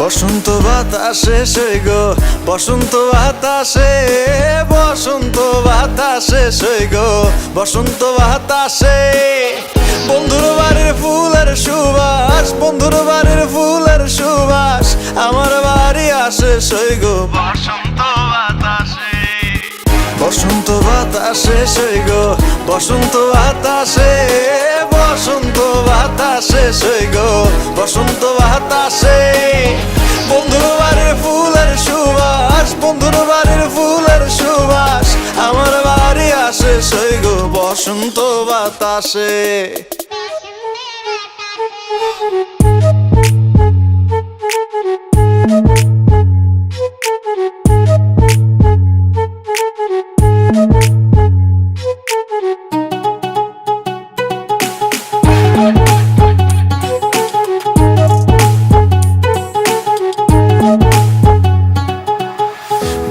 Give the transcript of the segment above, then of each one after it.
বসন্ত বাতাসে সই গো, বসন্ত বাতাসে, বসন্ত বাতাসে সই গো, বসন্ত বাতাসে। বন্ধুর বাড়ির ফুলের সুবাস, বন্ধুর বাড়ির ফুলের সুবাস আমার বাড়ি আসে সই গো, বসন্ত বাতাসে। বসন্ত বাতাসে সই গো, বসন্ত বাতাসে, বসন্ত বাতাসে সই গো, বসন্ত বাতাসে। বন্ধুর বাড়ির ফুলের সুবাস, বন্ধুর বাড়ির ফুলের সুবাস আমার বাড়ি আসে সই গো, বসন্ত বাতাসে।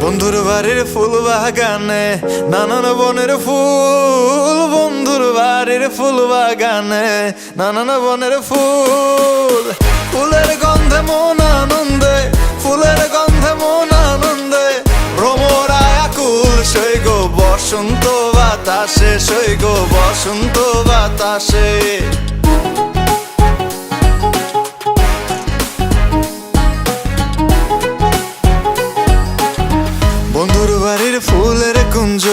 বন্ধুর বাড়ির ফুল বাগানে নানান বনের ফুল, বন্ধুর বাড়ির ফুল বাগানে নানান বনের ফুল। ফুলের গন্ধে মন আনন্দে, ফুলের গন্ধে মন আনন্দে ভ্রমরায় আকুল সই গো, বসন্ত বাতাসে সই গো, বসন্ত বাতাসে। বন্ধুর বাড়ির ফুলের কুঞ্জ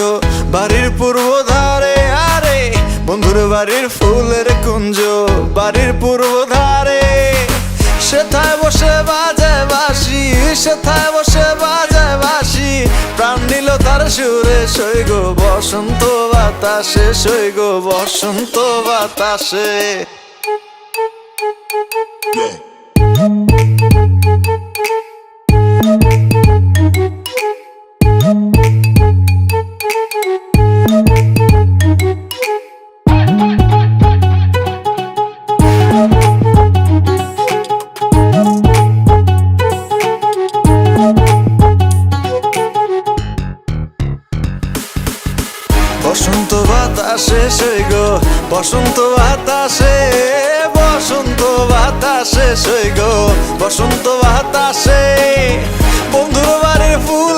বাড়ির পূর্ব ধারে, আরে বন্ধুর বাড়ির ফুলের কুঞ্জ বাড়ির পূর্ব ধারে। সেথায় বসে বাজায় বাঁশি, সেথায় বসে বাজায় বাঁশি প্রাণ নিল তার সুরে সই গো, বসন্ত বাতাসে সই গো, বসন্ত বাতাসে। বসন্ত বাতাসে সই গো, বসন্ত বাতাসে, বসন্ত বাতাসে সই গো, বসন্ত বাতাসে। বন্ধুর বাড়ির ফুল